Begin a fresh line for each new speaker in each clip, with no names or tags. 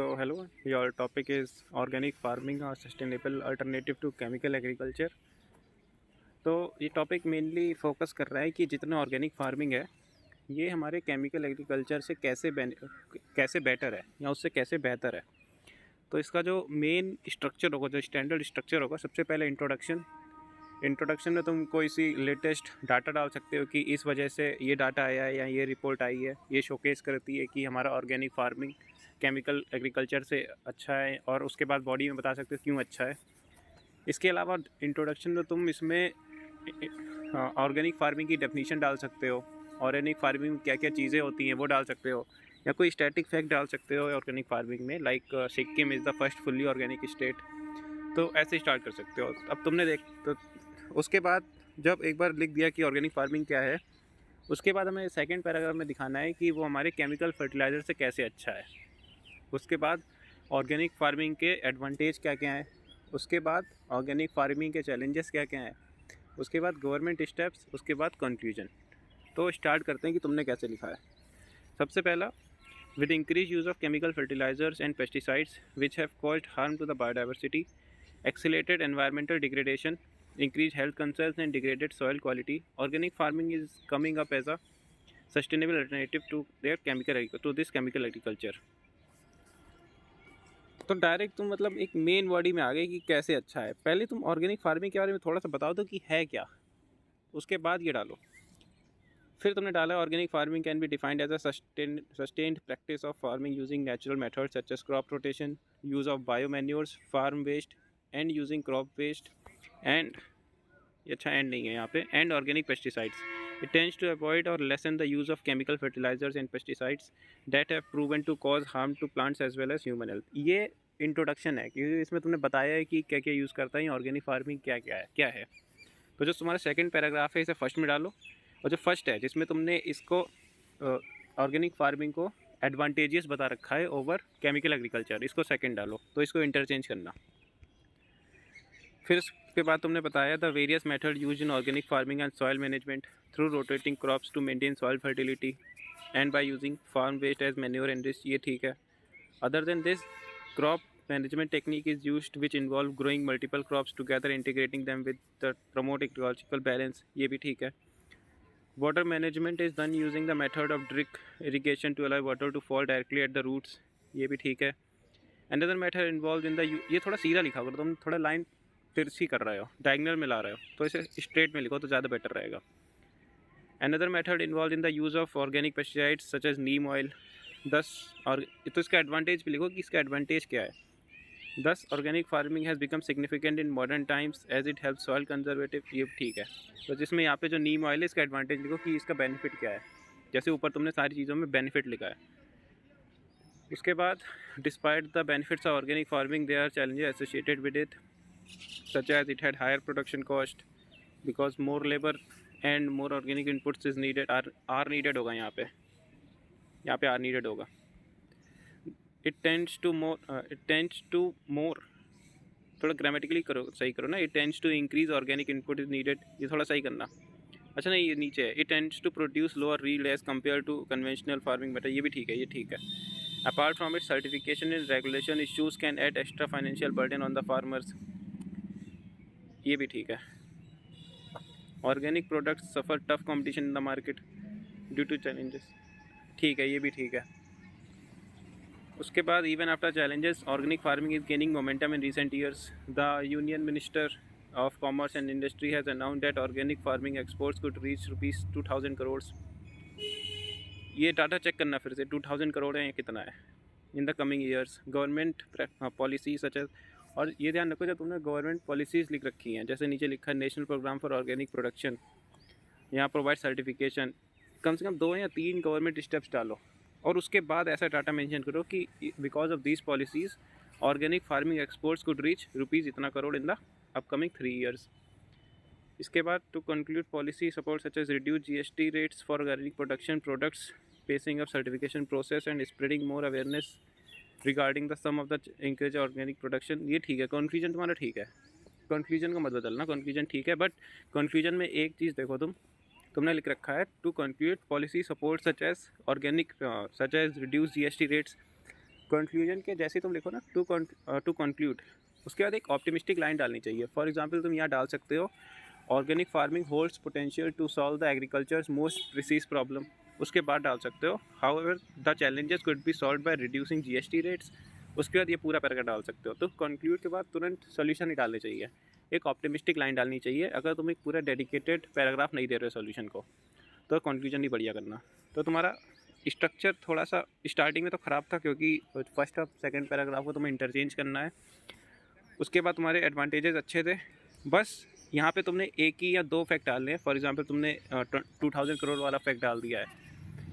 So, hello, your topic is organic farming, a sustainable alternative to chemical agriculture. तो ये topic mainly focus कर रहा है कि जितना ऑर्गेनिक फार्मिंग है ये हमारे केमिकल एग्रीकल्चर से कैसे बेटर है या उससे कैसे बेहतर है। तो इसका जो मेन स्ट्रक्चर होगा, जो स्टैंडर्ड स्ट्रक्चर होगा, सबसे पहले इंट्रोडक्शन में तुम कोई सी लेटेस्ट डाटा डाल सकते हो कि इस वजह से ये डाटा आया है या ये रिपोर्ट आई है। ये शोकेस करती है कि हमारा ऑर्गेनिक फार्मिंग केमिकल एग्रीकल्चर से अच्छा है, और उसके बाद बॉडी में बता सकते हो क्यों अच्छा है। इसके अलावा इंट्रोडक्शन में तुम इसमें ऑर्गेनिक फार्मिंग की डेफिनीशन डाल सकते हो, ऑर्गेनिक फार्मिंग में क्या क्या चीज़ें होती हैं वो डाल सकते हो, या कोई स्टैटिक फैक्ट डाल सकते हो ऑर्गेनिक फार्मिंग में, like Sikkim is the first fully organic state. तो ऐसे स्टार्ट कर सकते हो। अब तुमने देख तो उसके बाद जब एक बार लिख दिया कि ऑर्गेनिक फार्मिंग क्या है, उसके बाद हमें सेकंड पैराग्राफ में दिखाना है कि वो हमारे केमिकल फर्टिलाइज़र से कैसे अच्छा है। उसके बाद ऑर्गेनिक फार्मिंग के एडवांटेज क्या क्या हैं, उसके बाद ऑर्गेनिक फार्मिंग के चैलेंजेस क्या क्या हैं, उसके बाद गवर्नमेंट स्टेप्स, उसके बाद कंक्लूजन। तो स्टार्ट करते हैं कि तुमने कैसे लिखा है। सबसे पहला, with increased use of chemical fertilizers and pesticides which have caused harm to the biodiversity, accelerated environmental degradation, increased health concerns and degraded soil quality, organic farming is coming up as a sustainable alternative to this chemical agriculture। तो direct तुम मतलब एक main body में आ गए कि कैसे अच्छा है। पहले तुम ऑर्गेनिक फार्मिंग के बारे में थोड़ा सा बताओ दो कि है क्या, उसके बाद ये डालो। फिर तुमने डाला organic farming can be defined as a sustained practice of farming using natural methods such as crop rotation, use of bio manures, farm waste and using crop waste and, ये अच्छा एंड नहीं है यहाँ पे, and organic pesticides. It tends to avoid or lessen the use of chemical fertilizers and pesticides that have proven to cause harm to plants as well as human health। ये introduction है क्योंकि इसमें तुमने बताया है कि क्या क्या यूज़ करता है ऑर्गेनिक फार्मिंग, क्या है। तो जो तुम्हारा सेकंड पैराग्राफ है इसे फर्स्ट में डालो, और जो फर्स्ट है जिसमें तुमने इसको ऑर्गेनिक फार्मिंग को एडवांटेजेस बता रखा है ओवर केमिकल एग्रीकल्चर, इसको सेकंड डालो। तो इसको इंटरचेंज करना। फिर उसके बाद तुमने बताया the various method use in organic farming and soil management through rotating crops to maintain soil fertility and by using farm waste as manure and ये ठीक है। Other than this, crop management technique is used which involve growing multiple crops together, integrating them with the promote ecological balance, ये भी ठीक है। Water management is done using the method of drip irrigation to allow water to fall directly at the roots, ये भी ठीक है। Another method involved in the, ये थोड़ा सीधा लिखा करो, तुम थोड़ा लाइन तिरछी कर रहे हो, डायगनल में ला रहे हो, तो इसे स्ट्रेट में लिखो तो ज़्यादा बेटर रहेगा। Another method involved in the use of organic pesticides such as neem oil, thus, और तो इसका एडवांटेज भी लिखो कि इसका एडवांटेज क्या है। Thus, organic farming has become significant in modern times as it helps soil conservative, ये ठीक है। तो जिसमें यहाँ पे जो नीम ऑयल है इसका एडवांटेज लिखो कि इसका बेनिफिट क्या है, जैसे ऊपर तुमने सारी चीज़ों में बेनिफिट लिखा है। उसके बाद, despite the benefits of organic farming there are challenges associated with it such as it had higher production cost because more labour and more organic inputs is needed, are needed होगा यहाँ पे are needed होगा। It tends to more, थोड़ा grammatically करो, सही करो ना। It tends to increase organic input is needed, ये थोड़ा सही करना। अच्छा नहीं, ये नीचे है, It tends to produce lower yield as compared to conventional farming method, ये भी ठीक है, ये ठीक है। Apart from its certification and regulation issues can add extra financial burden on the farmers, ये भी ठीक है। Organic products suffer tough competition in the market due to challenges, ठीक है, ये भी ठीक है। उसके बाद, even after challenges organic farming is gaining momentum in recent years, the union minister of commerce and industry has announced that organic farming exports could reach ₹2000 crore. ये data check करना फिर से, 2000 करोड़ है, कितना है in the coming years. Government policy such as, और ये ध्यान रखो जब तुमने गवर्नमेंट पॉलिसीज़ लिख रखी हैं, जैसे नीचे लिखा है national programme for organic production, यहाँ प्रोवाइड सर्टिफिकेशन, कम से कम 2 या 3 गवर्नमेंट स्टेप्स डालो, और उसके बाद ऐसा डाटा मेंशन करो कि because of these policies organic farming exports could reach rupees इतना crore in the upcoming 3 years. इसके बाद, to conclude policy support such as reduce GST rates for organic production products, pacing of certification process and spreading more awareness regarding the sum of the increase organic production, ये ठीक है। Conclusion तुम्हारा ठीक है, conclusion को मत बदलना, conclusion ठीक है, बट कंक्लूजन में एक चीज़ देखो, तुमने लिख रखा है to conclude policy support such as organic such as reduce GST rates, conclusion के जैसे तुम लिखो ना, टू कंक्लूड, उसके बाद एक ऑप्टिमिस्टिक लाइन डालनी चाहिए। फॉर एग्जांपल तुम यहाँ डाल सकते हो, organic farming holds potential to solve the agriculture's most precise problem. उसके बाद डाल सकते हो, however the challenges could be solved by reducing GST rates. उसके बाद ये पूरा पैराग्राफ डाल सकते हो। तो कंक्लूड के बाद तुरंत सोल्यूशन ही डालने चाहिए, एक ऑप्टिमिस्टिक लाइन डालनी चाहिए। अगर तुम एक पूरा डेडिकेटेड पैराग्राफ नहीं दे रहे हो सोल्यूशन को, तो कंक्लूजन ही बढ़िया करना। तो तुम्हारा स्ट्रक्चर थोड़ा सा स्टार्टिंग में तो ख़राब था, क्योंकि फर्स्ट और सेकंड पैराग्राफ को तुम्हें इंटरचेंज करना है। उसके बाद तुम्हारे एडवांटेजेस अच्छे थे, बस यहाँ पे तुमने एक ही या दो फैक्ट डालने हैं। फॉर एग्जांपल तुमने 2000 करोड़ वाला फैक्ट डाल दिया है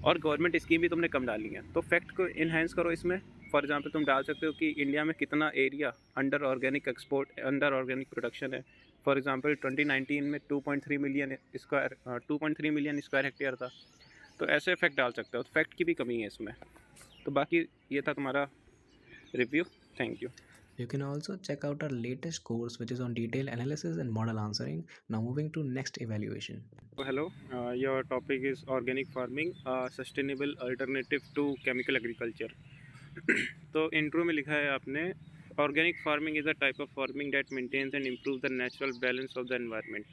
और गवर्नमेंट स्कीम भी तुमने कम डाली है, तो फैक्ट को इन्हेंस करो इसमें। फॉर एग्जांपल तुम डाल सकते हो कि इंडिया में कितना area under organic export, under organic production है। फॉर एग्जांपल 2019 में 2.3 मिलियन स्क्वायर हेक्टेयर था। तो ऐसे फैक्ट डाल सकते हो, फैक्ट की भी कमी है इसमें। तो बाकी ये था तुम्हारा review. Thank you.
You can also check out our latest course, which is on detailed analysis and model answering. Now moving to next evaluation.
Hello, your topic is organic farming, sustainable alternative to chemical agriculture. तो intro में लिखा है आपने, organic farming is a type of farming that maintains and improve the natural balance of the environment.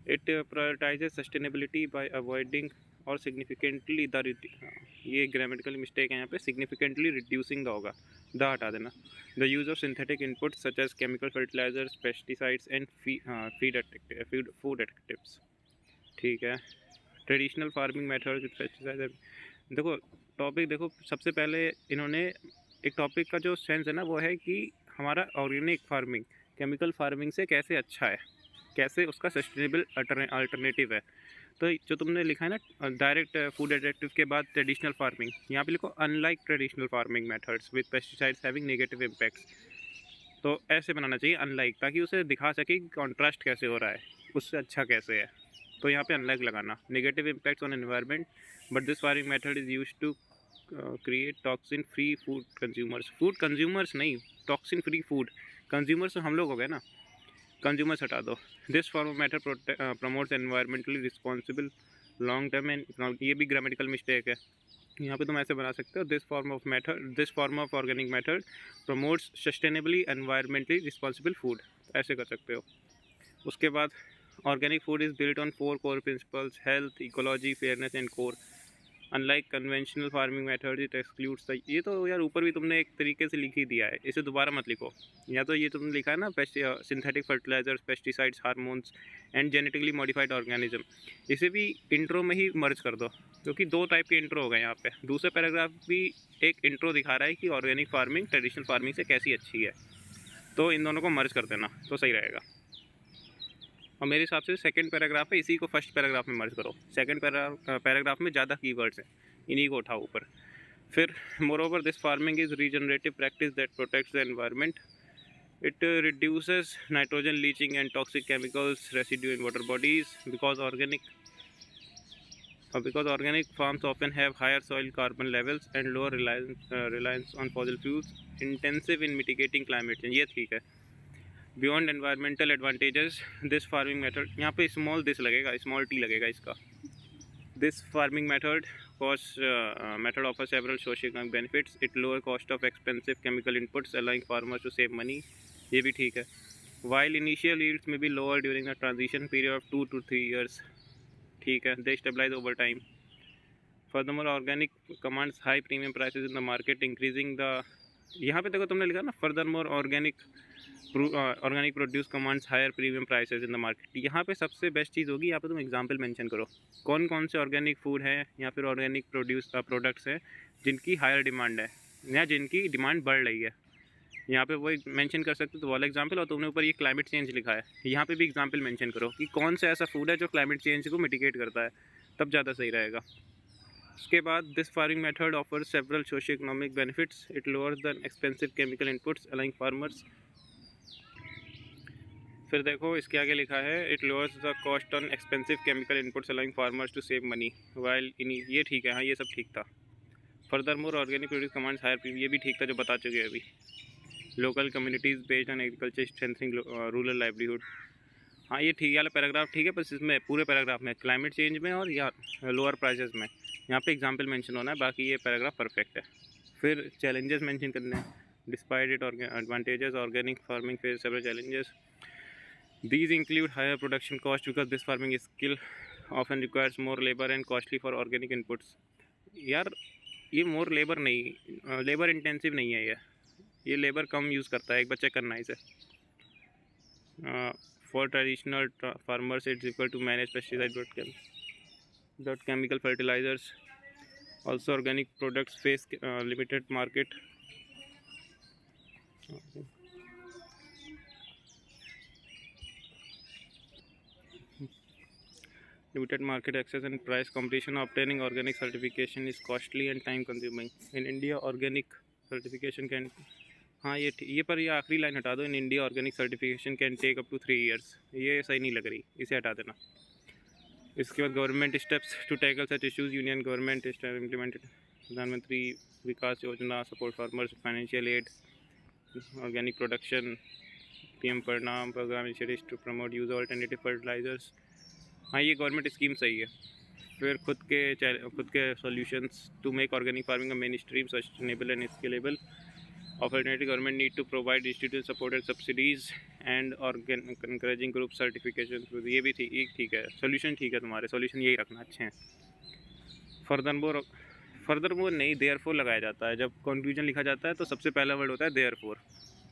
It prioritises sustainability by avoiding और significantly the, ये grammatical mistake है यहाँ पे, सिग्निफिकेंटली रिड्यूसिंग द होगा, द हटा देना, the use of synthetic input such as chemical fertilisers, pesticides and food additives. ठीक है. Traditional farming methods with pesticide. देखो टॉपिक, देखो सबसे पहले इन्होंने एक टॉपिक का जो सेंस है ना, वो है कि हमारा ऑर्गेनिक फार्मिंग केमिकल फार्मिंग से कैसे अच्छा है, कैसे उसका सस्टेनेबल अल्टरनेटिव है. तो जो तुमने लिखा है ना डायरेक्ट फूड एडिक्टिव के बाद ट्रेडिशनल फार्मिंग, यहाँ पे लिखो unlike traditional farming methods with pesticides having negative impacts. तो ऐसे बनाना चाहिए अनलाइक, ताकि उसे दिखा सके कि कॉन्ट्रास्ट कैसे हो रहा है, उससे अच्छा कैसे है. तो यहाँ पे अनलाइक लगाना, negative impacts on environment, but this farming method is used to create toxin free food consumers. Food consumers नहीं, टॉक्सिन फ्री फूड. कंज्यूमर्स तो हम लोग हो गए ना, कंज्यूमर्स हटा दो. This form of matter promotes environmentally responsible long term and, ये भी ग्रामेटिकल मिस्टेक है. यहाँ पे तुम ऐसे बना सकते हो, this form of organic method promotes sustainably environmentally responsible food. ऐसे कर सकते हो. उसके बाद organic food is built on 4 core principles: health, ecology, fairness and core. Unlike conventional farming method it excludes the, ये तो यार ऊपर भी तुमने एक तरीके से लिख ही दिया है, इसे दोबारा मत लिखो. या तो ये तुमने लिखा है ना synthetic fertilizers, pesticides, hormones and genetically modified organism, इसे भी इंट्रो में ही मर्ज कर दो, क्योंकि दो टाइप के इंट्रो हो गए यहाँ पे. दूसरा पैराग्राफ भी एक इंट्रो दिखा रहा है कि ऑर्गेनिक फार्मिंग ट्रेडिशनल फार्मिंग से कैसी अच्छी है, तो इन दोनों को मर्ज कर देना तो सही रहेगा. और मेरे हिसाब से सेकंड पैराग्राफ है, इसी को फर्स्ट पैराग्राफ में मर्ज करो. सेकंड पैराग्राफ में ज़्यादा कीवर्ड्स हैं, इन्हीं को उठाओ ऊपर. फिर moreover this farming is regenerative practice that protects the environment. It reduces nitrogen leaching and toxic chemicals residue in water bodies, because organic farms often have higher soil carbon levels and lower reliance on fossil fuels, intensive in mitigating climate change. ये ठीक है. Beyond environmental advantages, this farming method, यहाँ पे small this लगेगा, small T लगेगा इसका. This farming method method offer several social economic benefits. It lower cost of expensive chemical inputs allowing farmers to save money. ये भी ठीक है. While initial yields may be lower during the transition period of 2 to 3 years. ठीक है. They stabilise over time. Furthermore organic commands high premium prices in the market increasing the, यहाँ पे देखो तुमने लिखा ना furthermore organic produce commands higher premium prices in the market. यहाँ पे सबसे बेस्ट चीज़ होगी, यहाँ पे तुम एग्जांपल मेंशन करो कौन कौन से ऑर्गेनिक फूड हैं या फिर ऑर्गेनिक प्रोडक्ट्स हैं जिनकी हायर डिमांड है या जिनकी डिमांड बढ़ रही है. यहाँ पे वो मेंशन कर सकते हो, तो वाला एग्जांपल. और तुमने ऊपर ये क्लाइमेट चेंज लिखा है, यहाँ पे भी एग्जांपल मेंशन करो कि कौन सा ऐसा फूड है जो क्लाइमेट चेंज को मिटिगेट करता है, तब ज़्यादा सही रहेगा. उसके बाद this farming method offer several socio economic benefits. It lowers the expensive chemical inputs allowing farmers. फिर देखो इसके आगे लिखा है, it lowers the cost on expensive chemical inputs allowing farmers to save money while in, ये ठीक है. हाँ ये सब ठीक था. Furthermore organic produce commands higher premium, ये भी ठीक था जो बता चुके हैं अभी. Local communities based on agriculture strengthening rural livelihood. हाँ ये ठीक, वाला पैराग्राफ ठीक है, बस इसमें पूरे पैराग्राफ में क्लाइमेट चेंज में और या लोअर प्राइसेस में यहाँ पे एग्जांपल मेंशन होना है, बाकी ये पैराग्राफ परफेक्ट है. फिर challenges mention करने हैं. Despite its advantages, organic farming faces several challenges. These include higher production cost because this farming skill often requires more labor and costly for organic inputs. यार ये मोर लेबर नहीं, labour intensive नहीं है ये labour कम use करता है. एक बार check करना है इसे. For traditional farmers it's difficult to manage pesticide dot chemical fertilizers. Also organic products face limited market. Limited market access and price competition. Obtaining organic certification is costly and time consuming. In India organic certification can, हाँ ये पर ये आखिरी line हटा दो. In India organic certification can take up to 3 years. ये सही नहीं लग रही, इसे हटा देना. इसके बाद government steps to tackle such issues. Union government implemented Pradhan Mantri Vikas Yojana, support farmers, financial aid, organic production, PM Parinam programme initiatives to promote use alternative fertilisers. हाँ ये गवर्नमेंट स्कीम सही है. फिर खुद के solutions to make organic farming mainstream sustainable and scalable. Alternative government need to provide institutional supported subsidies and encouraging group certification. ये भी ठीक है. सॉल्यूशन ठीक है, तुम्हारे सॉल्यूशन यही रखना अच्छे हैं. फर्दरमोर नहीं, देयरफॉर लगाया जाता है. जब कंक्लूजन लिखा जाता है तो सबसे पहला वर्ड होता है देयरफॉर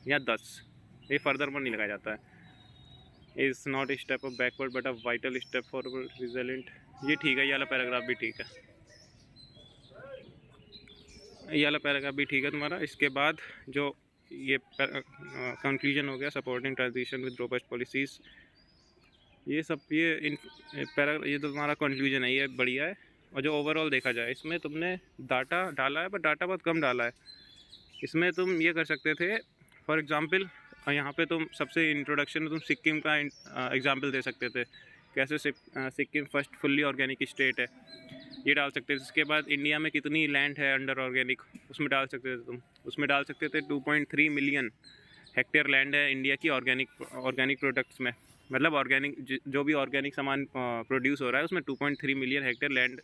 या दस. ये फर्दरमोर नहीं लगाया जाता है. Is not a step of backward but a vital step forward result. ये ठीक है. ये वाला पैराग्राफ भी ठीक है. ये वाला पैराग्राफ भी ठीक है तुम्हारा. इसके बाद जो ये कंक्लूजन हो गया, supporting transition with robust policies. ये सब ये तो तुम्हारा कंक्लूजन है. ये बढ़िया है. और जो ओवरऑल देखा जाए इसमें तुमने डाटा डाला है, पर डाटा बहुत कम डाला है. इसमें तुम ये कर सकते थे, फॉर एग्ज़ाम्पल यहाँ पे तुम सबसे इंट्रोडक्शन में तुम सिक्किम का एग्ज़ाम्पल दे सकते थे. कैसे Sikkim first fully organic state है, ये डाल सकते थे. इसके बाद इंडिया में कितनी लैंड है अंडर ऑर्गेनिक, उसमें डाल सकते थे तुम. उसमें डाल सकते थे 2.3 मिलियन हेक्टेयर लैंड है इंडिया की ऑर्गेनिक प्रोडक्ट्स में. मतलब ऑर्गेनिक जो भी ऑर्गेनिक सामान प्रोड्यूस हो रहा है उसमें 2.3 मिलियन हेक्टेयर लैंड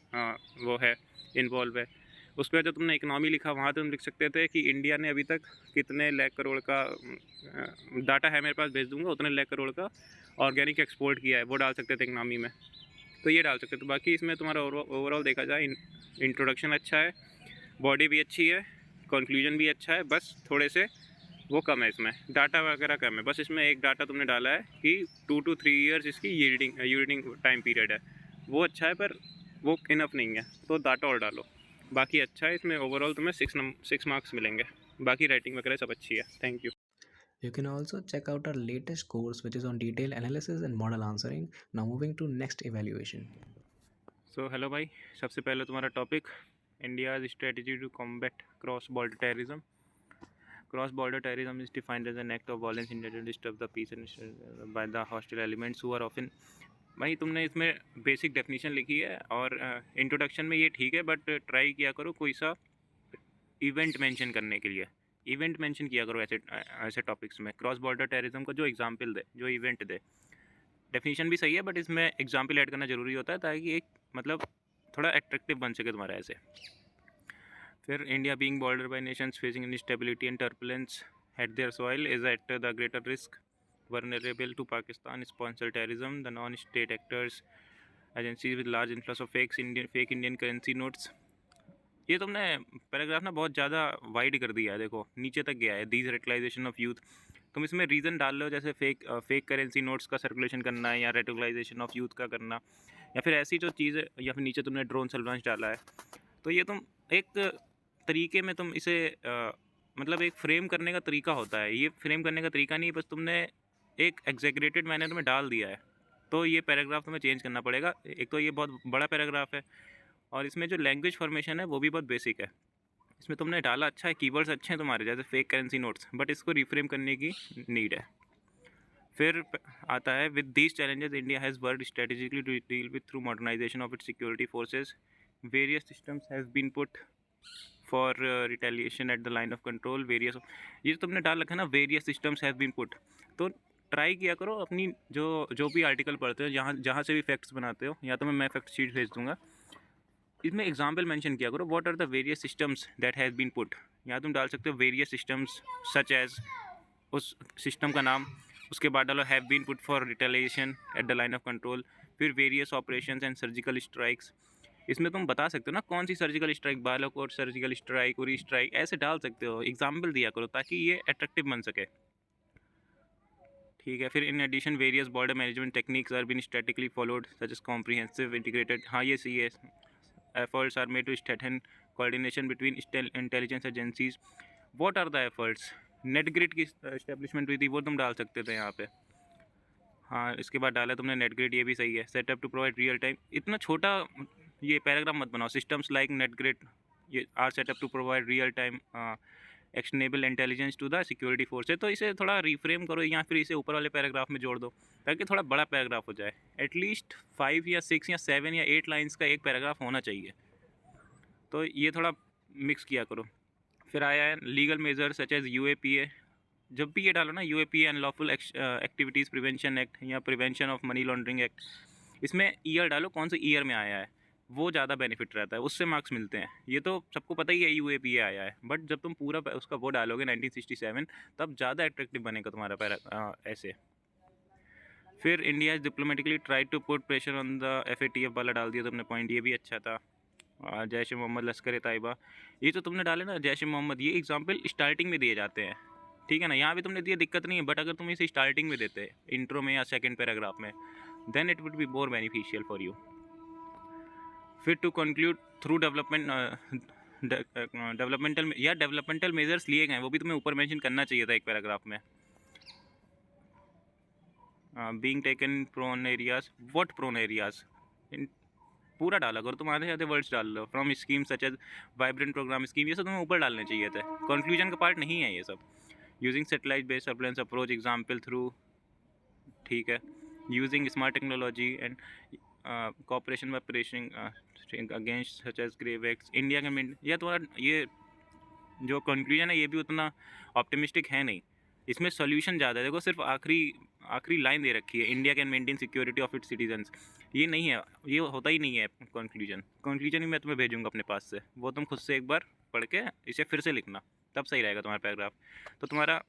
वो है, इन्वॉल्व है. उस पर जो तुमने इकनॉमी लिखा वहाँ तुम लिख सकते थे कि इंडिया ने अभी तक कितने लाख करोड़ का, डाटा है मेरे पास भेज दूँगा, उतने लाख करोड़ का ऑर्गेनिक एक्सपोर्ट किया है, वो डाल सकते थे इकनॉमी में. तो ये डाल सकते. तो बाकी इसमें तुम्हारा ओवरऑल देखा जाए इंट्रोडक्शन अच्छा है, बॉडी भी अच्छी है, कंक्लूजन भी अच्छा है. बस थोड़े से वो कम है, इसमें डाटा वगैरह कम है. बस इसमें एक डाटा तुमने डाला है कि 2 to 3 years इसकी यील्डिंग टाइम पीरियड है. वो अच्छा है पर वो इनफ नहीं है, तो डाटा और डालो. बाकी अच्छा है. इसमें ओवरऑल तुम्हें 6 मार्क्स मिलेंगे. बाकी राइटिंग वगैरह सब अच्छी है. Thank you.
You can also check out our latest course which is on detailed analysis and model answering. Now moving to next evaluation.
So hello भाई. सबसे पहले तुम्हारा topic India's strategy to combat cross border terrorism. Cross border terrorism is defined as an act of violence intended to disturb the peace and by the hostile elements who are often. भाई तुमने इसमें basic definition लिखी है और introduction में ये ठीक है, बट ट्राई किया करो कोई सा इवेंट मेंशन करने के लिए. इवेंट मेंशन किया करो ऐसे टॉपिक्स में. क्रॉस बॉर्डर टेररिज्म का जो एग्जांपल दे, जो इवेंट दे. डेफिनेशन भी सही है बट इसमें एग्जांपल ऐड करना ज़रूरी होता है ताकि एक मतलब थोड़ा अट्रैक्टिव बन सके तुम्हारा ऐसे. फिर India being border by Nations facing instability and turbulence eight there soil is at the greater risk vulnerable to Pakistan sponsored terrorism. The non-state actors agencies with large influx of fake Indian currency notes. ये तुमने paragraph ना बहुत ज़्यादा wide कर दिया है. देखो नीचे तक गया है. These radicalisation of youth. तुम इसमें रीज़न डाल लो, जैसे फेक करेंसी नोट्स का सर्कुलेशन करना है, या रेटिकलाइजेशन ऑफ यूथ का करना, या फिर ऐसी जो चीज़, या फिर नीचे तुमने ड्रोन सर्वेलेंस डाला है. तो ये तुम एक तरीके में तुम इसे मतलब एक फ्रेम करने का तरीका होता है. ये फ्रेम करने का तरीका नहीं, बस तुमने एक एग्जेगरेटेड मैनर में डाल दिया है. तो ये पैराग्राफ तुम्हें चेंज करना पड़ेगा. एक तो ये बहुत बड़ा पैराग्राफ है और इसमें जो लैंग्वेज फॉर्मेशन है वो भी बहुत बेसिक है. इसमें तुमने डाला अच्छा है, कीवर्ड्स अच्छे हैं तुम्हारे, जैसे फेक करेंसी नोट्स, बट इसको रिफ्रेम करने की नीड है. फिर आता है with these challenges India has worked strategically to deal with through modernisation of its security forces. Various systems has been put for retaliation at the line of control. Various, ये तुमने डाल रखा है ना, various systems has been put. तो try किया करो अपनी जो भी आर्टिकल पढ़ते हो, जहाँ से भी फैक्ट्स बनाते हो, या तो मैं फैक्ट शीट भेज दूँगा, इसमें एग्जाम्पल मेंशन किया करो, what are the various systems that has been put. यहाँ तुम डाल सकते हो वेरियस सिस्टम्स सच एज उस सिस्टम का नाम, उसके बाद डालो have been put for retaliation at the line of control, फिर various operations and surgical strikes. इसमें तुम बता सकते हो ना कौन सी surgical strike, Balakot surgical strike, Uri strike, ऐसे डाल सकते हो, एग्जाम्पल दिया करो ताकि ये अट्रैक्टिव बन सके। ठीक है, फिर in addition various border management techniques are been strategically followed such as comprehensive integrated. हाँ ये सही है, efforts are made to strengthen coordination between intelligence agencies. What are the efforts, net grid की इस्टेब्लिशमेंट हुई थी, वो तुम डाल सकते थे यहाँ पे। हाँ इसके बाद डाला तुमने नेट ग्रिड, ये भी सही है। Setup to provide real time, इतना छोटा ये पैराग्राफ मत बनाओ। सिस्टम्स लाइक नेट ग्रिड ये are setup to provide real time actionable intelligence to the security force है, तो इसे थोड़ा रिफ्रेम करो या फिर इसे ऊपर वाले पैराग्राफ में जोड़ दो ताकि थोड़ा बड़ा पैराग्राफ हो जाए। एटलीस्ट 5 या 6 या 7 या 8 लाइन्स का एक पैराग्राफ होना चाहिए, तो ये थोड़ा मिक्स किया करो। फिर आया है legal measure such as UAPA। जब भी ये डालो ना UAPA unlawful activities prevention act या prevention of money laundering act, इसमें ईयर डालो कौन से ईयर में आया है, वो ज़्यादा बेनिफिट रहता है, उससे मार्क्स मिलते हैं। ये तो सबको पता ही है UAPA आया है, बट जब तुम पूरा उसका वो डालोगे 1967 तब ज़्यादा अट्रैक्टिव बनेगा तुम्हारा पैरा ऐसे। फिर India is diplomatically try to put pressure on the FATF वाला डाल दिया तुमने पॉइंट, ये भी अच्छा था। जैश ए मोहम्मद, लश्कर तैयबा, ये तो तुमने डाले ना जैश ए मोहम्मद, ये एग्जाम्पल स्टार्टिंग में दिए जाते हैं, ठीक है ना। यहाँ भी तुमने दिया, दिक्कत नहीं है, बट अगर तुम इसे स्टार्टिंग में देते इंट्रो में या सेकंड पैराग्राफ में, then it would be more beneficial for you. फिर to conclude through developmental measures लिए गए, वो भी तुम्हें ऊपर मेंशन करना चाहिए था एक पैराग्राफ में। Being taken prone areas, what prone areas, पूरा डाला करो, तुम आधे आधे वर्ड्स डाल लो। From scheme such as vibrant programme scheme, ये सब तुम्हें ऊपर डालने चाहिए थे, कंक्लूजन का पार्ट नहीं है ये सब। Using satellite based surveillance approach example through, ठीक है। Using smart technology and cooperation by operation against such as grave acts India के मिड, या तुम्हारा ये जो कंक्लूजन है ये भी उतना ऑप्टिमिस्टिक है नहीं, इसमें सॉल्यूशन ज़्यादा है। देखो सिर्फ आखिरी लाइन दे रखी है, India can maintain security of its citizens, ये नहीं है, ये होता ही नहीं है कंक्लूजन ही मैं तुम्हें भेजूंगा अपने पास से, वो तुम खुद से एक बार पढ़ के इसे फिर से लिखना, तब सही रहेगा तुम्हारा पैराग्राफ। तो तुम्हारा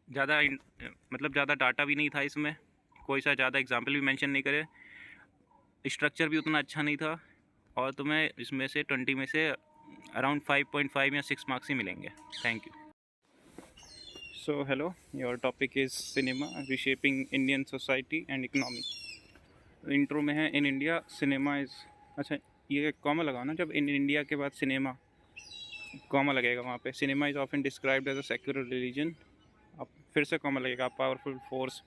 ज़्यादा डाटा भी नहीं था इसमें, कोई सा ज़्यादा एग्जाम्पल भी मेंशन नहीं करे, स्ट्रक्चर भी उतना अच्छा नहीं था, और तुम्हें इसमें से 20 में से अराउंड 5.5 या 6 मार्क्स ही मिलेंगे। Thank you. So hello, your topic is cinema reshaping Indian society and economy. Intro में है इन इंडिया सिनेमा इज़, अच्छा ये कॉमा लगाओ ना, जब इन इंडिया के बाद सिनेमा कॉमा लगेगा वहाँ पे। Cinema is often described as a secular religion, अब फिर से कॉमा लगेगा, powerful force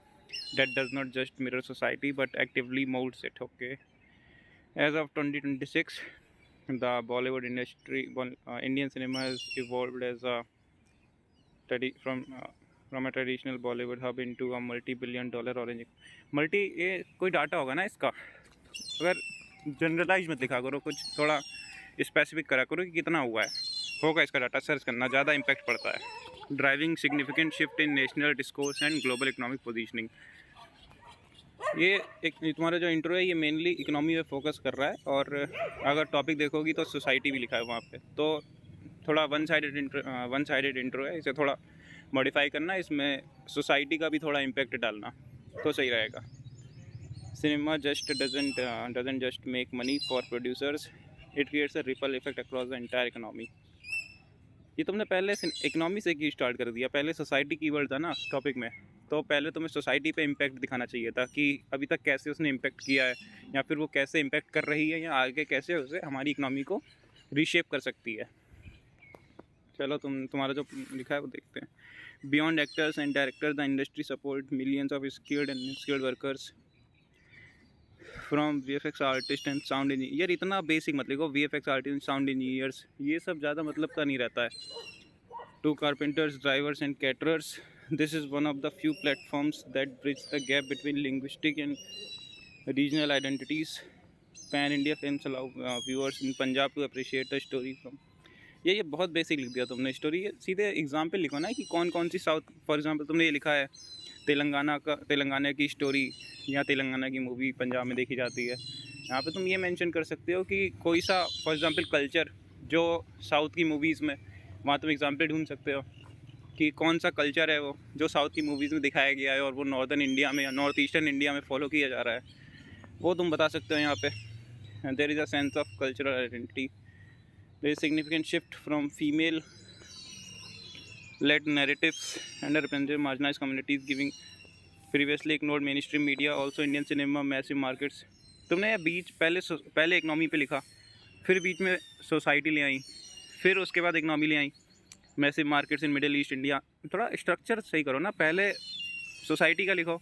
that does not just mirror society but actively molds it. Okay, as of 2026 the Bollywood industry, Indian cinema has evolved as a from a traditional Bollywood hub into a multi-billion-dollar orange multi, ये कोई data होगा ना इसका, अगर generalise मत लिखा करो, कुछ थोड़ा स्पेसिफिक करा करो कि कितना हुआ है, होगा इसका डाटा सर्च करना, ज़्यादा इम्पैक्ट पड़ता है। Driving significant shift in national discourse and global economic positioning, ये एक तुम्हारा जो इंट्रो है ये मेनली इकोनॉमी पे फोकस कर रहा है, और अगर टॉपिक देखोगी तो सोसाइटी भी लिखा है वहाँ पे, तो थोड़ा वन साइडेड इंट्रो है, इसे थोड़ा मॉडिफाई करना, इसमें सोसाइटी का भी थोड़ा इम्पैक्ट डालना तो सही रहेगा। Cinema just doesn't just make money for producers, it creates a ripple effect across the entire economy. ये तुमने पहले इकोनॉमी से की स्टार्ट कर दिया, पहले सोसाइटी कीवर्ड था ना टॉपिक में, तो पहले तुम्हें सोसाइटी पे इम्पैक्ट दिखाना चाहिए था कि अभी तक कैसे उसने इम्पैक्ट किया है, या फिर वो कैसे इम्पैक्ट कर रही है, या आगे कैसे उसे हमारी इकोनॉमी को रीशेप कर सकती है। चलो तुम्हारा जो लिखा है वो देखते हैं। Beyond actors and directors the industry support millions of skilled and unskilled workers from VFX artist and sound engineer, यार इतना बेसिक मत लिखो, VFX artist and sound engineers, ये सब ज़्यादा मतलब का नहीं रहता है। To carpenters, drivers and caterers, this is one of the few platforms that bridge the gap between linguistic and regional identities. Pan India films allow viewers in Punjab to appreciate the story from, ये बहुत basic लिख दिया तुमने story, सीधे example लिखो ना कि कौन कौन सी साउथ, फॉर एग्जांपल तुमने ये लिखा है तेलंगाना की स्टोरी, या तेलंगाना की मूवी पंजाब में देखी जाती है, यहाँ पे तुम ये मेंशन कर सकते हो कि कोई सा फॉर एग्जांपल कल्चर जो साउथ की मूवीज़ में, वहाँ तुम एग्जांपल ढूंढ सकते हो कि कौन सा कल्चर है वो जो साउथ की मूवीज़ में दिखाया गया है और वो नॉर्दर्न इंडिया में या नॉर्थ ईस्टर्न इंडिया में फॉलो किया जा रहा है, वो तुम बता सकते हो यहाँ पे। There is a sense of cultural identity, there is significant shift from female led narratives underrepresented marginalized communities giving previously ignored mainstream media also Indian cinema massive markets। तुमने बीच पहले इकनॉमी पे लिखा, फिर बीच में सोसाइटी ले आई, फिर उसके बाद इकनॉमी ले आई, massive markets in middle east India. थोड़ा स्ट्रक्चर सही करो ना, पहले सोसाइटी का लिखो,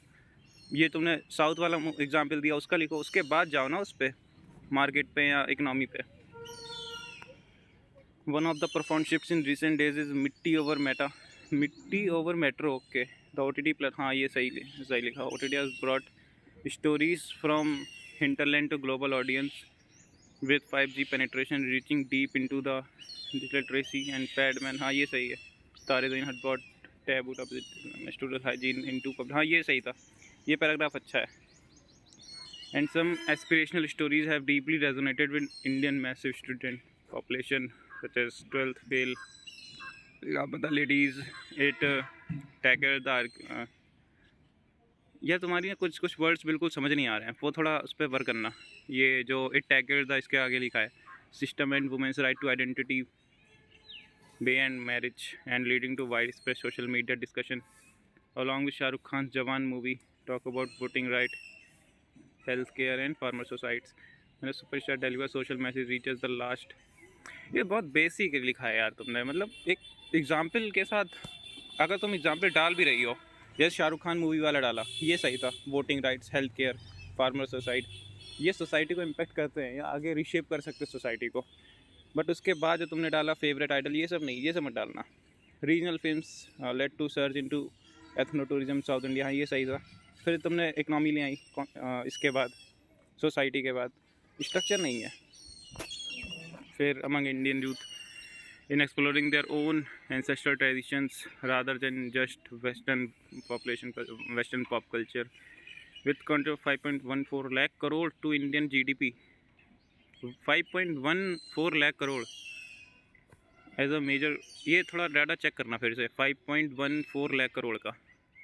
ये तुमने साउथ वाला एग्जांपल दिया उसका लिखो, उसके बाद जाओ ना उस पर मार्केट पे या इकनॉमी पे। One of the profound shifts in recent days is मिट्टी over metro. Okay, the OTT platform, हाँ ये सही लिखा। OTT has brought stories from hinterland to global audience with 5G penetration reaching deep into the digital literacy and Padman, हाँ ये सही है। तारे ज़मीन had brought taboo of student hygiene into public, हाँ ये सही था, ये पैराग्राफ अच्छा है। And some aspirational stories have deeply resonated with Indian massive student population such as 12th fail Labada ladies, it tagger the यह तुम्हारी कुछ वर्ड्स बिल्कुल समझ नहीं आ रहे हैं, वो थोड़ा उस पर वर्क करना। ये जो इट टैगर द, इसके आगे लिखा है system and women's right to identity बे and marriage and leading to widespread social media discussion along with Shahrukh Khan Jawan movie talk about voting right health care and farmer societies मैंने superstar deliver social message reaches the last. ये बहुत basic लिखा है यार तुमने, मतलब एक एग्जाम्पल के साथ अगर तुम एग्जाम्पल डाल भी रही हो, जैसे शाहरुख खान मूवी वाला डाला, ये सही था, voting rights, health care, farmer society, ये सोसाइटी को इम्पेक्ट करते हैं या आगे रिशेप कर सकते हैं सोसाइटी को। बट उसके बाद जो तुमने डाला फेवरेट आइडल, ये सब नहीं, ये सब मत डालना। Regional films led to search into ethno tourism south India, हाँ ये सही था। फिर तुमने इकनॉमी ले आई इसके बाद, सोसाइटी के बाद, स्ट्रक्चर नहीं है। फिर among Indian youth in exploring their own ancestral traditions rather than just Western pop culture with content of 5.14 lakh crore to Indian GDP, 5.14 lakh crore as a major. ये थोड़ा डाटा चेक करना फिर से, 5.14 लाख करोड़ का,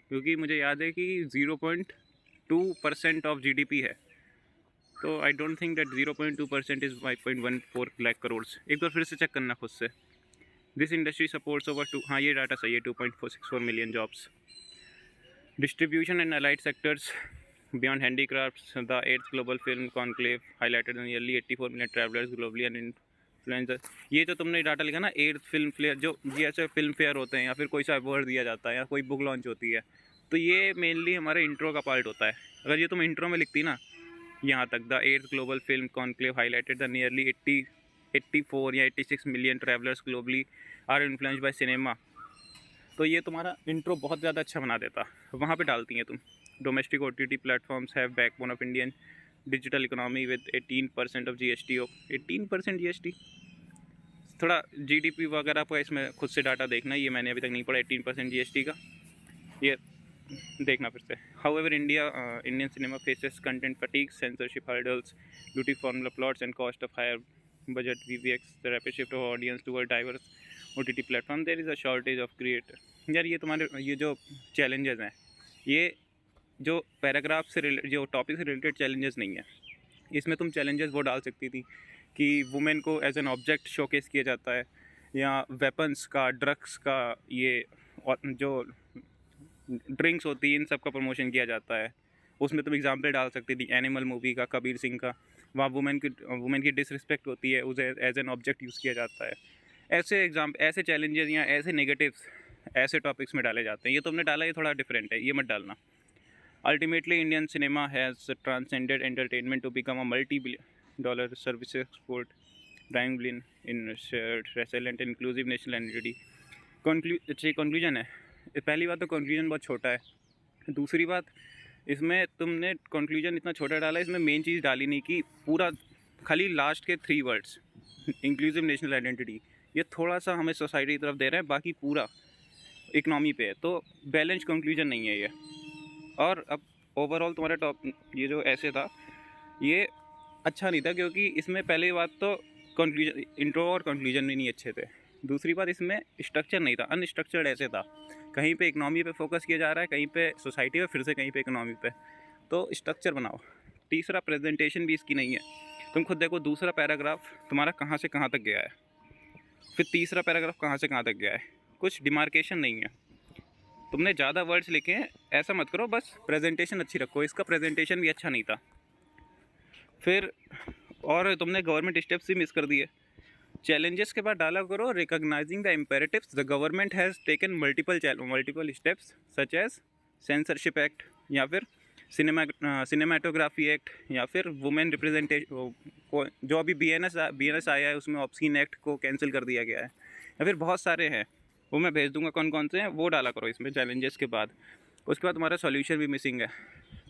क्योंकि मुझे याद है कि 0.2% ऑफ GDP है, तो I don't think that 0.2% is 5.14 lakh crore. एक बार फिर से चेक करना खुद से। दिस इंडस्ट्री सपोर्ट्स ओवर 2, हाँ ये डाटा सही है, 2.464 million jobs. Distribution and allied sectors beyond handicrafts, the 8th global film conclave highlighted nearly 84 million travellers globally and influencer. ये जो तुमने डाटा लिखा ना, 8th फिल्म फेयर, जो ये ऐसे फिल्म फेयर होते हैं या फिर कोई सा अवार्ड दिया जाता है या कोई बुक लॉन्च होती है, तो ये मेनली हमारे इंट्रो का पार्ट होता है। अगर ये तुम इंट्रो में लिखती ना यहाँ तक, the 8th global film conclave highlighted the nearly 84 या 86 million travellers globally are influenced by cinema, तो ये तुम्हारा इंट्रो बहुत ज़्यादा अच्छा बना देता। वहाँ पे डालती हैं तुम, domestic OTT platforms have backbone of Indian digital economy with 18% of GST। 18% GST, थोड़ा GDP वगैरह का इसमें खुद से डाटा देखना, ये मैंने अभी तक नहीं पढ़ा 18% GST का, ये देखना फिर से। However Indian cinema faces content fatigue, censorship hurdles, beauty formula plots and cost of higher budget VFX, the rapid shift of audience toward diverse OTT platform, there is a shortage of creator। यार ये तुम्हारे ये जो challenges हैं, ये जो paragraph से जो टॉपिक से रिलेटेड challenges नहीं है, इसमें तुम challenges वो डाल सकती थी कि वुमेन को एज एन ऑब्जेक्ट शोकेस किया जाता है, या वेपन्स का, ड्रग्स का, ये जो ड्रिंक्स होती है इन सब का प्रमोशन किया जाता है। उसमें तुम एग्जाम्पल डाल सकती थी एनिमल मूवी का, कबीर सिंह का, वहाँ वुमेन की डिसरिस्पेक्ट होती है, उसे एज एन ऑब्जेक्ट यूज़ किया जाता है। ऐसे चैलेंजेस या ऐसे नेगेटिव्स ऐसे टॉपिक्स में डाले जाते हैं। ये तुमने डाला, ये थोड़ा डिफरेंट है, ये मत डालना। Ultimately Indian cinema has transcended entertainment to become a $multi-billion service export driving in resilient inclusive national identity. Conclusion है, पहली बात तो कंक्लूजन बहुत छोटा है, दूसरी बात इसमें तुमने कंक्लूजन इतना छोटा डाला, इसमें मेन चीज़ डाली नहीं कि पूरा, खाली लास्ट के 3 वर्ड्स इंक्लूसिव नेशनल आइडेंटिटी, ये थोड़ा सा हमें सोसाइटी की तरफ दे रहे हैं, बाकी पूरा इकनॉमी पे है, तो बैलेंस कंक्लूजन नहीं है ये। और अब ओवरऑल तुम्हारा ये जो ऐसे था, ये अच्छा नहीं था, क्योंकि इसमें पहली बात तो कंक्लूजन, इंट्रो और कंक्लूजन भी नहीं अच्छे थे। दूसरी बात, इसमें स्ट्रक्चर नहीं था, अनस्ट्रक्चर्ड ऐसे था, कहीं पे इकोनॉमी पे फोकस किया जा रहा है, कहीं पे सोसाइटी पे, फिर से कहीं पे इकोनॉमी पे। तो स्ट्रक्चर बनाओ। तीसरा, प्रेजेंटेशन भी इसकी नहीं है। तुम खुद देखो, दूसरा पैराग्राफ तुम्हारा कहाँ से कहाँ तक गया है, फिर तीसरा पैराग्राफ कहाँ से कहाँ तक गया है, कुछ डिमार्केशन नहीं है। तुमने ज़्यादा वर्ड्स लिखे हैं, ऐसा मत करो, बस प्रेजेंटेशन अच्छी रखो। इसका प्रेजेंटेशन भी अच्छा नहीं था। फिर और तुमने गवर्नमेंट स्टेप्स भी मिस कर दिए। चैलेंजेस के बाद डाला करो, recognising the imperatives the government has taken multiple steps such as censorship act, या फिर सिनेमाटोग्राफी एक्ट, या फिर वुमेन रिप्रेजेंटेशन को, जो अभी BNS आया है उसमें ऑब्स्कीन एक्ट को कैंसिल कर दिया गया है, या फिर बहुत सारे हैं, वो मैं भेज दूंगा कौन कौन से हैं, वो डाला करो इसमें चैलेंजेस के बाद। उसके बाद तुम्हारा सॉल्यूशन भी मिसिंग है।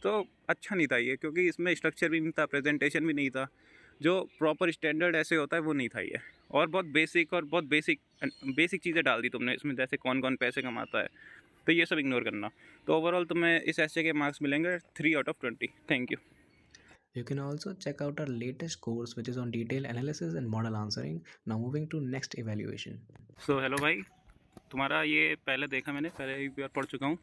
तो अच्छा नहीं था ये, क्योंकि इसमें स्ट्रक्चर भी नहीं था, प्रेजेंटेशन भी नहीं था, जो प्रॉपर स्टैंडर्ड ऐसे होता है वो नहीं था ये। और बहुत बेसिक चीज़ें डाल दी तुमने इसमें, जैसे कौन कौन पैसे कमाता है, तो ये सब इग्नोर करना। तो ओवरऑल तुम्हें इस ऐसे के मार्क्स मिलेंगे 3/20। Thank you.
You can also check out our latest course which is on detailed analysis and model answering. Now moving to next evaluation.
So hello भाई, तुम्हारा ये पहले देखा मैंने, पहले एक बार पढ़ चुका हूँ।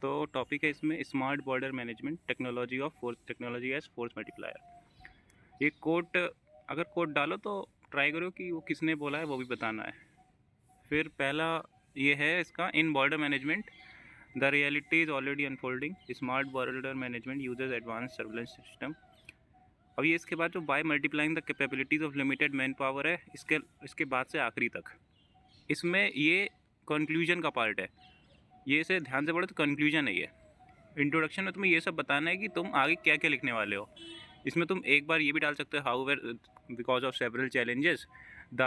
तो टॉपिक है इसमें smart border management, technology as force multiplier. ये कोट, अगर कोट डालो तो ट्राई करो कि वो किसने बोला है वो भी बताना है। फिर पहला ये है इसका, in border management the reality is already unfolding, smart border management uses advance surveillance system. अब ये इसके बाद जो by multiplying the capabilities of limited manpower है, इसके बाद से आखिरी तक, इसमें ये कंक्लूजन का पार्ट है। ये इसे ध्यान से पढ़ो तो कंक्लूजन है ये। इंट्रोडक्शन में तुम्हें ये सब बताना है कि तुम आगे क्या क्या लिखने वाले हो। इसमें तुम एक बार ये भी डाल सकते हो, however because of several challenges the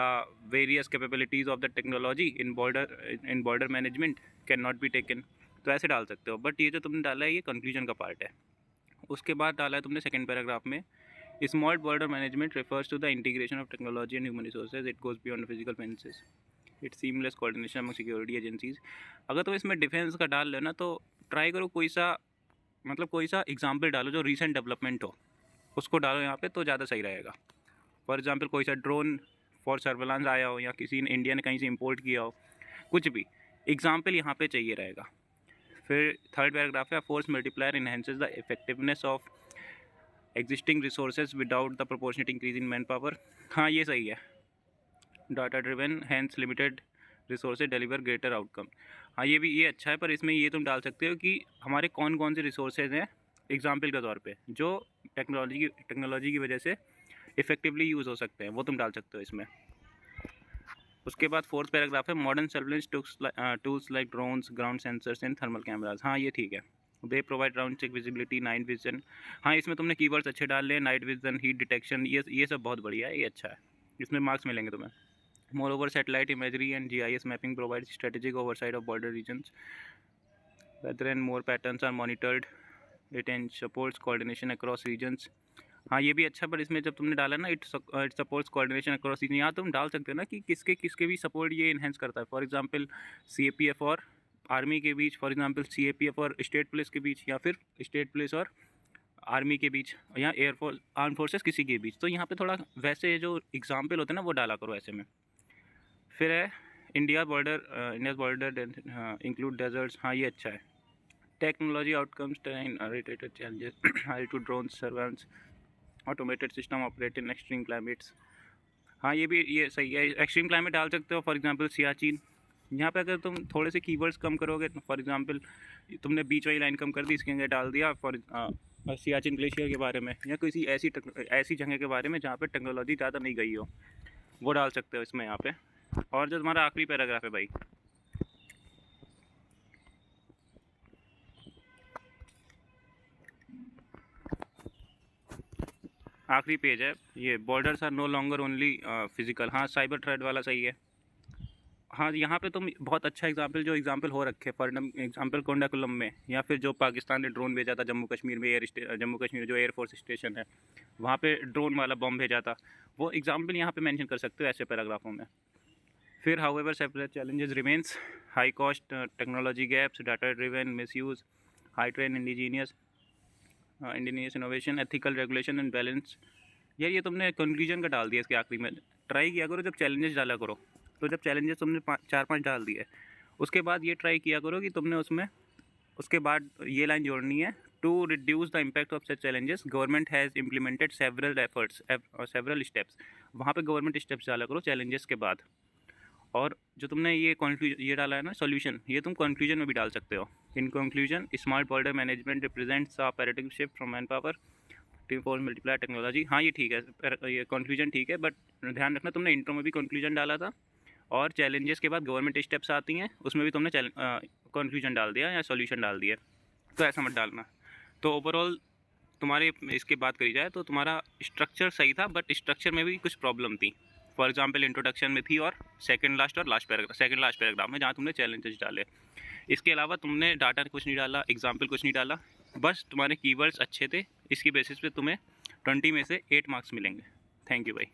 various capabilities of the technology in border management can not be taken, तो ऐसे डाल सकते हो। बट ये जो तुमने डाला है ये कंक्लूजन का पार्ट है। उसके बाद डाला है तुमने सेकंड पैराग्राफ में, small border management refers to the integration of technology and human resources. It goes beyond physical fences. It's seamless coordination among security agencies. अगर तुम इसमें डिफेंस का डाल लेना तो ट्राई करो कोई सा एग्जाम्पल डालो जो रीसेंट डेवलपमेंट हो, उसको डालो यहाँ पे तो ज़्यादा सही रहेगा। फॉर एग्जाम्पल कोई सा ड्रोन फॉर सर्वेलांस आया हो, या किसी ने इंडिया ने कहीं से इम्पोर्ट किया हो, कुछ भी एग्जाम्पल यहाँ पे चाहिए रहेगा। फिर थर्ड पैराग्राफ है, force multiplier enhances the effectiveness of existing resources without the proportionate increase in man power. हाँ ये सही है, data driven hands limited resources deliver greater outcome. हाँ ये अच्छा है, पर इसमें ये तुम डाल सकते हो कि हमारे कौन कौन से रिसोर्सेज हैं एग्जाम्पल के तौर पे, जो टेक्नोलॉजी की वजह से इफेक्टिवली यूज़ हो सकते हैं, वो तुम डाल सकते हो इसमें। उसके बाद फोर्थ पैराग्राफ है, modern surveillance tools like drones, ground sensors and thermal cameras. हाँ ये ठीक है, they provide round check visibility, night vision. हाँ इसमें तुमने कीवर्ड्स अच्छे डाल लिए, नाइट विजन, हीट डिटेक्शन, ये सब बहुत बढ़िया है, ये अच्छा है, इसमें मार्क्स मिलेंगे तुम्हें। More satellite imagery and GIS mapping provide strategic oversight of border regions, weather and more patterns are monitored, it and supports coordination across regions. हाँ ये भी अच्छा, पर इसमें जब तुमने डाला ना, it supports coordination across region, यहाँ तुम डाल सकते हो ना कि किसके भी सपोर्ट ये इन्हेंस करता है। फॉर एग्जांपल CAPF और आर्मी के बीच, फॉर एग्जांपल CAPF और स्टेट पुलिस के बीच, या फिर स्टेट पुलिस और आर्मी के बीच, या एयरफोर्स आर्म फोर्सेस किसी के बीच। तो यहाँ पे थोड़ा वैसे जो एग्जाम्पल होते हैं ना वो डाला करो ऐसे में। फिर है इंडिया बॉर्डर इंक्लूड डेजर्ट्स। हाँ ये अच्छा है, technology outcomes related challenges high to drone surveillance, automated system operate in extreme climates. हाँ ये सही है, एक्सट्रीम क्लाइमेट डाल सकते हो, फॉर एग्जांपल सियाचिन। यहाँ पे अगर तुम थोड़े से कीवर्ड्स कम करोगे, फॉर एग्जांपल तुमने बीच वाली लाइन कम कर दी, इसके अंदर डाल दिया फॉर सियाचिन ग्लेशियर के बारे में, या किसी ऐसी जगह के बारे में जहाँ पे टेक्नोलॉजी ज़्यादा नहीं गई हो, वो डाल सकते हो इसमें यहाँ पे। और जो तुम्हारा आखिरी पैराग्राफ है भाई, आखिरी पेज है ये, borders are no longer only physical. हाँ साइबर थ्रेट वाला सही है। हाँ यहाँ पे तुम बहुत अच्छा एग्जाम्पल हो रखे, फॉर एग्जाम्पल कोंडाकुलम में, या फिर जो पाकिस्तान ने ड्रोन भेजा था जम्मू कश्मीर में, जम्मू कश्मीर जो एयरफोर्स स्टेशन है वहाँ पे ड्रोन वाला बम भेजा था, वो एग्जाम्पल यहाँ पे मेंशन कर सकते हो ऐसे पैराग्राफों में। फिर however separate challenges remains, high cost technology gaps, data driven misuse, high train indigenous innovation, ethical regulation and balance यार ये तुमने कंक्लूजन का डाल दिया इसके आखिरी में। ट्राई किया करो जब चैलेंजेस डाला करो, तो जब चैलेंजेस तुमने 4-5 डाल दिए, उसके बाद ये ट्राई किया करो कि तुमने उसमें उसके बाद ये लाइन जोड़नी है, to reduce the impact of such challenges government has implemented several efforts several steps. वहाँ पे गवर्नमेंट स्टेप्स डाला करो चैलेंजेस के बाद। और जो तुमने ये डाला है ना सॉल्यूशन, ये तुम कंक्लूजन में भी डाल सकते हो। In conclusion smart border management represents a paradigm shift from man power team for multiply technology. हाँ ये ठीक है, ये कंक्लूजन ठीक है, बट ध्यान रखना तुमने इंट्रो में भी कंक्लूजन डाला था, और चैलेंजेस के बाद गवर्नमेंट स्टेप्स आती हैं उसमें भी तुमने कंक्लूजन डाल दिया या सॉल्यूशन डाल दिया, तो ऐसा मत डालना। तो ओवरऑल तुम्हारे इसकी बात करी जाए तो तुम्हारा स्ट्रक्चर सही था, बट स्ट्रक्चर में भी कुछ प्रॉब्लम थी। फॉर एग्जांपल इंट्रोडक्शन में थी, और सेकंड लास्ट पैराग्राफ में जहाँ तुमने चैलेंजेस डाले। इसके अलावा तुमने डाटा कुछ नहीं डाला, एग्जाम्पल कुछ नहीं डाला, बस तुम्हारे कीवर्ड्स अच्छे थे, इसकी बेसिस पे तुम्हें 20 में से 8 मार्क्स मिलेंगे। थैंक यू भाई।